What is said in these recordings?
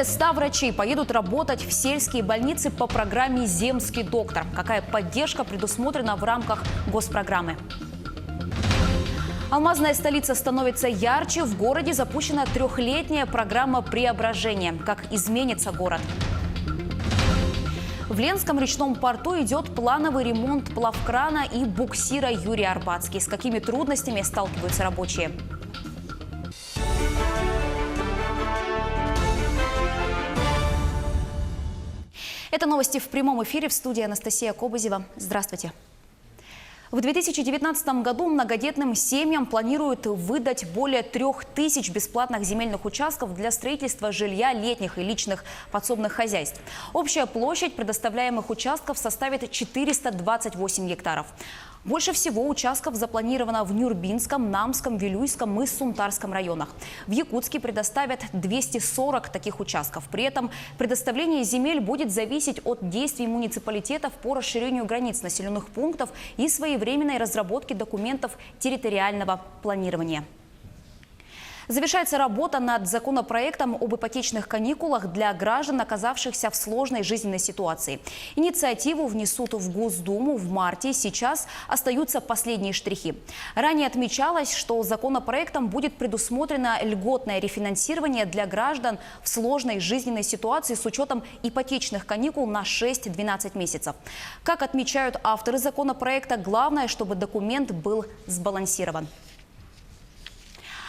Более 100 врачей поедут работать в сельские больницы по программе «Земский доктор». Какая поддержка предусмотрена в рамках госпрограммы? Алмазная столица становится ярче. В городе запущена трехлетняя программа преображения. Как изменится город? В Ленском речном порту идет плановый ремонт плавкрана и буксира «Юрий Арбатский». С какими трудностями сталкиваются рабочие? Это новости в прямом эфире, в студии Анастасия Кобызева. Здравствуйте. В 2019 году многодетным семьям планируют выдать более 3000 бесплатных земельных участков для строительства жилья летних и личных подсобных хозяйств. Общая площадь предоставляемых участков составит 428 гектаров. Больше всего участков запланировано в Нюрбинском, Намском, Вилюйском и Сунтарском районах. В Якутске предоставят 240 таких участков. При этом предоставление земель будет зависеть от действий муниципалитетов по расширению границ населенных пунктов и своевременной разработки документов территориального планирования. Завершается работа над законопроектом об ипотечных каникулах для граждан, оказавшихся в сложной жизненной ситуации. Инициативу внесут в Госдуму в марте. Сейчас остаются последние штрихи. Ранее отмечалось, что законопроектом будет предусмотрено льготное рефинансирование для граждан в сложной жизненной ситуации с учетом ипотечных каникул на 6-12 месяцев. Как отмечают авторы законопроекта, главное, чтобы документ был сбалансирован.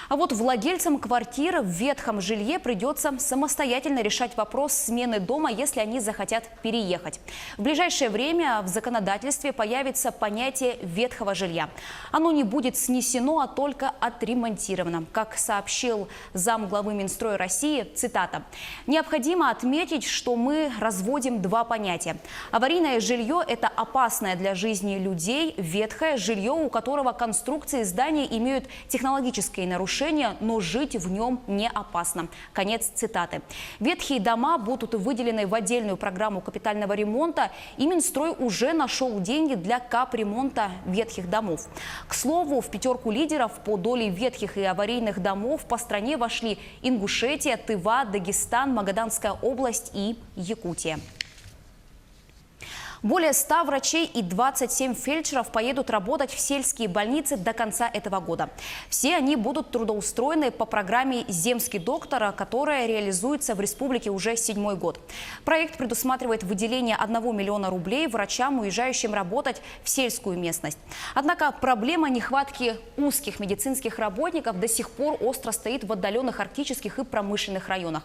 А вот владельцам квартир в ветхом жилье придется самостоятельно решать вопрос смены дома, если они захотят переехать. В ближайшее время в законодательстве появится понятие ветхого жилья. Оно не будет снесено, а только отремонтировано. Как сообщил замглавы Минстроя России, цитата: «Необходимо отметить, что мы разводим два понятия. Аварийное жилье – это опасное для жизни людей, ветхое жилье, у которого конструкции здания имеют технологические нарушения, но жить в нем не опасно». Конец цитаты. Ветхие дома будут выделены в отдельную программу капитального ремонта, и Минстрой уже нашел деньги для капремонта ветхих домов. К слову, в пятерку лидеров по доле ветхих и аварийных домов по стране вошли Ингушетия, Тыва, Дагестан, Магаданская область и Якутия. Более 100 врачей и 27 фельдшеров поедут работать в сельские больницы до конца этого года. Все они будут трудоустроены по программе «Земский доктор», которая реализуется в республике уже 7-й год. Проект предусматривает выделение 1 миллиона рублей врачам, уезжающим работать в сельскую местность. Однако проблема нехватки узких медицинских работников до сих пор остро стоит в отдаленных арктических и промышленных районах.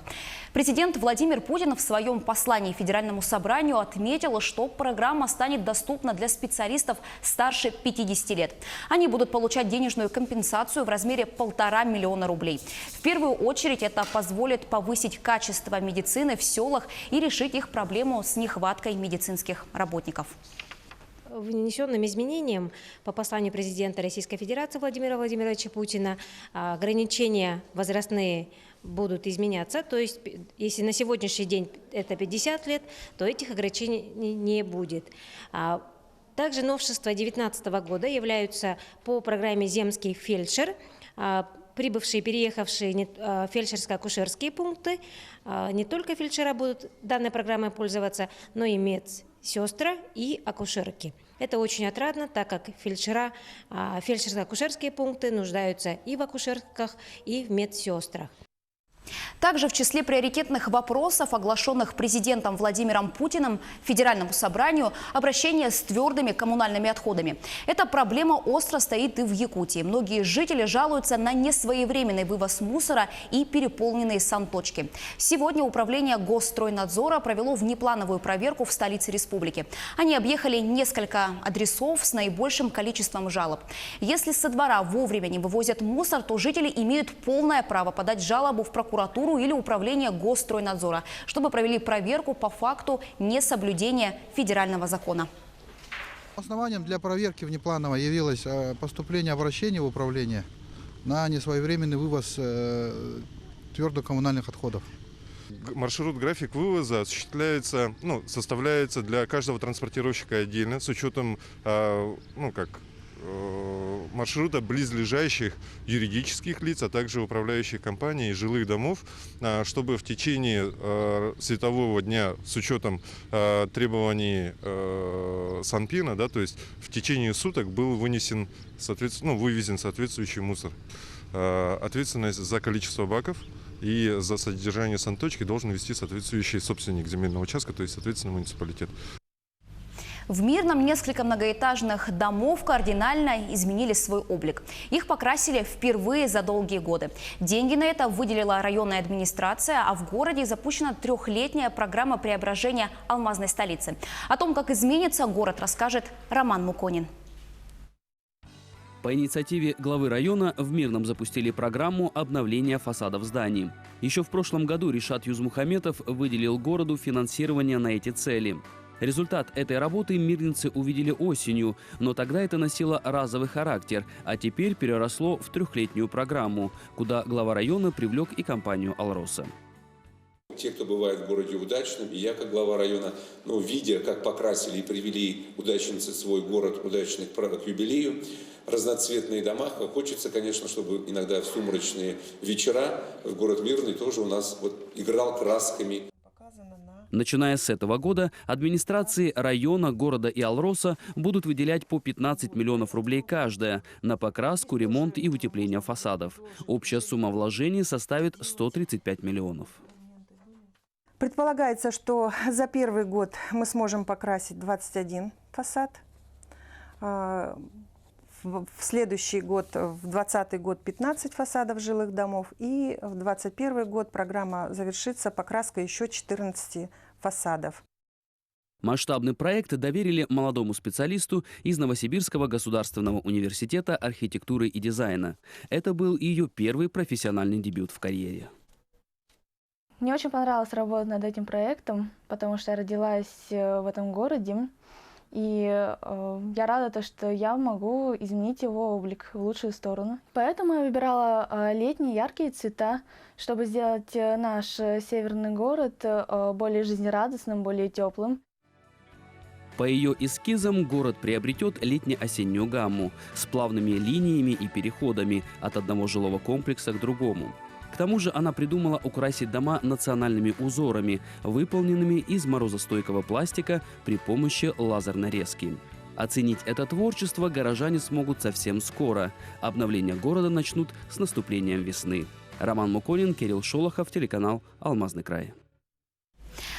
Президент Владимир Путин в своем послании Федеральному собранию отметил, что программа станет доступна для специалистов старше 50 лет. Они будут получать денежную компенсацию в размере 1,5 миллиона рублей. В первую очередь это позволит повысить качество медицины в селах и решить их проблему с нехваткой медицинских работников. Внесенным изменением по посланию президента Российской Федерации Владимира Владимировича Путина ограничения возрастные будут изменяться. То есть, если на сегодняшний день это 50 лет, то этих ограничений не будет. Также новшества 2019 года являются по программе «Земский фельдшер». Прибывшие, переехавшие фельдшерско-акушерские пункты, не только фельдшера будут данной программой пользоваться, но и медсестры и акушерки. Это очень отрадно, так как фельдшерско-акушерские пункты нуждаются и в акушерках, и в медсестрах. Также в числе приоритетных вопросов, оглашенных президентом Владимиром Путиным Федеральному собранию, обращение с твердыми коммунальными отходами. Эта проблема остро стоит и в Якутии. Многие жители жалуются на несвоевременный вывоз мусора и переполненные санточки. Сегодня управление Госстройнадзора провело внеплановую проверку в столице республики. Они объехали несколько адресов с наибольшим количеством жалоб. Если со двора вовремя не вывозят мусор, то жители имеют полное право подать жалобу в прокуратуру или управление Госстройнадзора, чтобы провели проверку по факту несоблюдения федерального закона. Основанием для проверки внеплановой явилось поступление обращений в управление на несвоевременный вывоз твердых коммунальных отходов. Маршрут, график вывоза осуществляется, составляется для каждого транспортировщика отдельно с учетом маршрута близлежащих юридических лиц, а также управляющих компаний и жилых домов, чтобы в течение светового дня с учетом требований Санпина, да, то есть в течение суток был вывезен соответствующий мусор. Ответственность за количество баков и за содержание санточки должен вести соответствующий собственник земельного участка, то есть, соответственно, муниципалитет. В Мирном несколько многоэтажных домов кардинально изменили свой облик. Их покрасили впервые за долгие годы. Деньги на это выделила районная администрация, а в городе запущена трехлетняя программа преображения алмазной столицы. О том, как изменится город, расскажет Роман Муконин. По инициативе главы района в Мирном запустили программу обновления фасадов зданий. Еще в прошлом году Ришат Юзмухаметов выделил городу финансирование на эти цели. Результат этой работы мирнинцы увидели осенью, но тогда это носило разовый характер, а теперь переросло в трехлетнюю программу, куда глава района привлек и компанию «Алроса». Те, кто бывает в городе удачным, и я как глава района, видя, как покрасили и привели удачницы свой город удачных к юбилею, разноцветные дома, хочется, конечно, чтобы иногда в сумрачные вечера в город Мирный тоже у нас играл красками. Начиная с этого года администрации района, города и Алроса будут выделять по 15 миллионов рублей каждая на покраску, ремонт и утепление фасадов. Общая сумма вложений составит 135 миллионов. Предполагается, что за первый год мы сможем покрасить 21 фасад. В следующий год, в 2020 год, 15 фасадов жилых домов. И в 2021 год программа завершится покраской еще 14 фасадов. Масштабный проект доверили молодому специалисту из Новосибирского государственного университета архитектуры и дизайна. Это был ее первый профессиональный дебют в карьере. Мне очень понравилось работать над этим проектом, потому что я родилась в этом городе. И я рада, что я могу изменить его облик в лучшую сторону. Поэтому я выбирала летние яркие цвета, чтобы сделать наш северный город более жизнерадостным, более теплым. По ее эскизам город приобретет летне-осеннюю гамму с плавными линиями и переходами от одного жилого комплекса к другому. К тому же она придумала украсить дома национальными узорами, выполненными из морозостойкого пластика при помощи лазерной резки. Оценить это творчество горожане смогут совсем скоро. Обновление города начнут с наступлением весны. Роман Муконин, Кирилл Шолохов, телеканал «Алмазный край».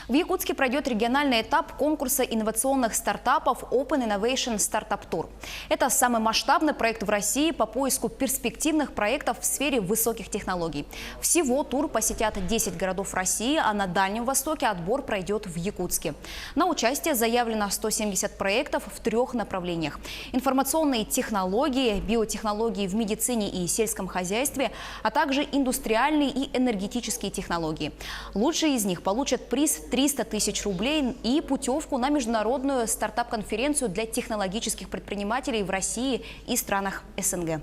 В Якутске пройдет региональный этап конкурса инновационных стартапов Open Innovation Startup Tour. Это самый масштабный проект в России по поиску перспективных проектов в сфере высоких технологий. Всего тур посетят 10 городов России, а на Дальнем Востоке отбор пройдет в Якутске. На участие заявлено 170 проектов в 3 направлениях. Информационные технологии, биотехнологии в медицине и сельском хозяйстве, а также индустриальные и энергетические технологии. Лучшие из них получат приз 300 тысяч рублей и путевку на международную стартап-конференцию для технологических предпринимателей в России и странах СНГ.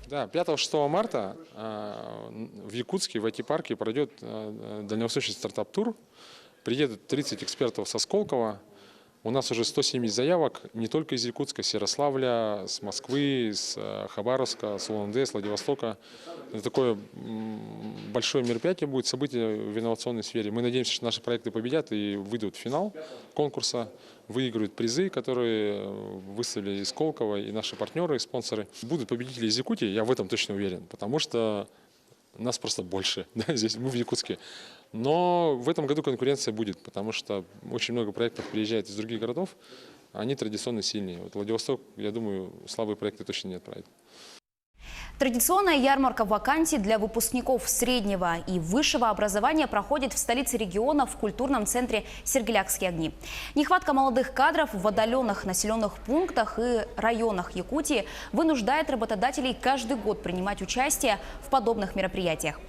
Да, 5-6 марта в Якутске, в IT-парке пройдет дальневосточный стартап-тур. Приедут 30 экспертов со Сколково. У нас уже 170 заявок не только из Якутска, с Ярославля, с Москвы, с Хабаровска, с Улан-Удэ, с Владивостока. Это такое большое мероприятие будет, событие в инновационной сфере. Мы надеемся, что наши проекты победят и выйдут в финал конкурса, выиграют призы, которые выставили из Сколково, и наши партнеры, и спонсоры. Будут победители из Якутии, я в этом точно уверен, потому что нас просто больше, да, здесь мы в Якутске. Но в этом году конкуренция будет, потому что очень много проектов приезжает из других городов, они традиционно сильнее. Вот Владивосток, я думаю, слабые проекты точно не отправит. Традиционная ярмарка вакансий для выпускников среднего и высшего образования проходит в столице региона в культурном центре «Сергелякские огни». Нехватка молодых кадров в отдаленных населенных пунктах и районах Якутии вынуждает работодателей каждый год принимать участие в подобных мероприятиях.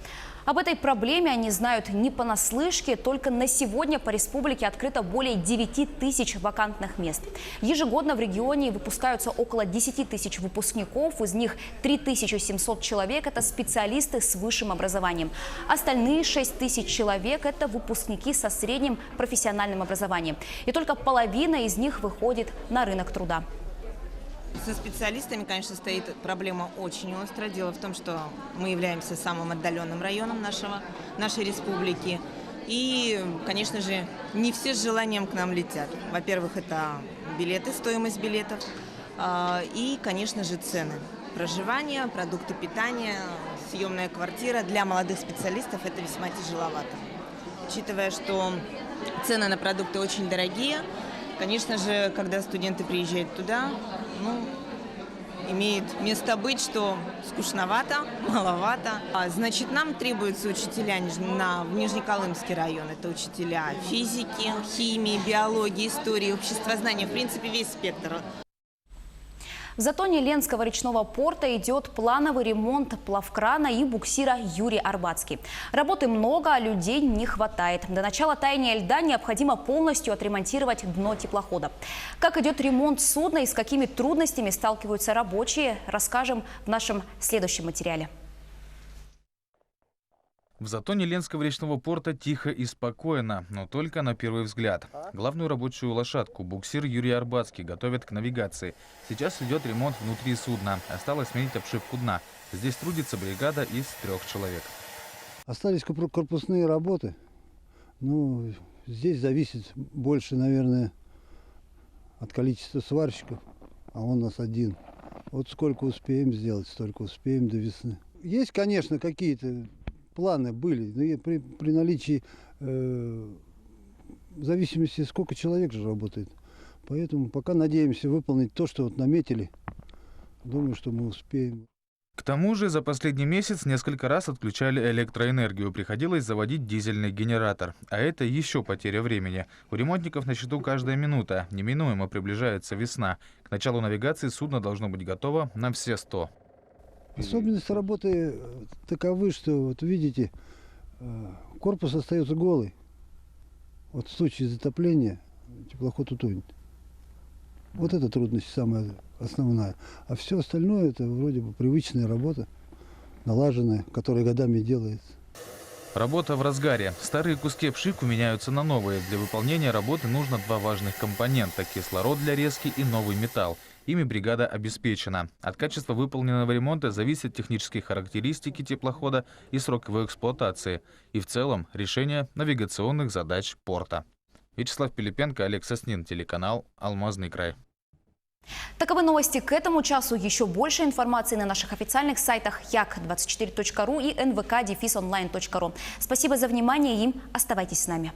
Об этой проблеме они знают не понаслышке. Только на сегодня по республике открыто более 9 тысяч вакантных мест. Ежегодно в регионе выпускаются около 10 тысяч выпускников. Из них 3700 человек – это специалисты с высшим образованием. Остальные 6 тысяч человек – это выпускники со средним профессиональным образованием. И только половина из них выходит на рынок труда. Со специалистами, конечно, стоит проблема очень острая. Дело в том, что мы являемся самым отдаленным районом нашей республики. И, конечно же, не все с желанием к нам летят. Во-первых, это билеты, стоимость билетов и, конечно же, цены. Проживание, продукты питания, съемная квартира для молодых специалистов – это весьма тяжеловато. Учитывая, что цены на продукты очень дорогие, конечно же, когда студенты приезжают туда, имеет место быть, что скучновато, маловато. Значит, нам требуются учителя в Нижнеколымский район. Это учителя физики, химии, биологии, истории, обществознания, в принципе, весь спектр. В затоне Ленского речного порта идет плановый ремонт плавкрана и буксира «Юрий Арбатский». Работы много, а людей не хватает. До начала таяния льда необходимо полностью отремонтировать дно теплохода. Как идет ремонт судна и с какими трудностями сталкиваются рабочие, расскажем в нашем следующем материале. В затоне Ленского речного порта тихо и спокойно, но только на первый взгляд. Главную рабочую лошадку, буксир «Юрий Арбатский», готовят к навигации. Сейчас идет ремонт внутри судна. Осталось сменить обшивку дна. Здесь трудится бригада из 3 человек. Остались корпусные работы. Здесь зависит больше, наверное, от количества сварщиков, а он у нас один. Вот сколько успеем сделать, столько успеем до весны. Есть, конечно, какие-то планы были, но при наличии, в зависимости, сколько человек же работает. Поэтому пока надеемся выполнить то, что наметили. Думаю, что мы успеем. К тому же за последний месяц несколько раз отключали электроэнергию. Приходилось заводить дизельный генератор. А это еще потеря времени. У ремонтников на счету каждая минута. Неминуемо приближается весна. К началу навигации судно должно быть готово на все 100. Особенность работы таковы, что, вот видите, корпус остается голый. Вот в случае затопления теплоход утонет. Вот эта трудность самая основная. А все остальное это вроде бы привычная работа, налаженная, которая годами делается. Работа в разгаре. Старые куски обшивки меняются на новые. Для выполнения работы нужно 2 важных компонента – кислород для резки и новый металл. Ими бригада обеспечена. От качества выполненного ремонта зависят технические характеристики теплохода и срок его эксплуатации. И в целом решение навигационных задач порта. Вячеслав Пилипенко, Олег Соснин, телеканал «Алмазный край». Таковы новости к этому часу. Еще больше информации на наших официальных сайтах як24.ру и nvk-online.ru. Спасибо за внимание и оставайтесь с нами.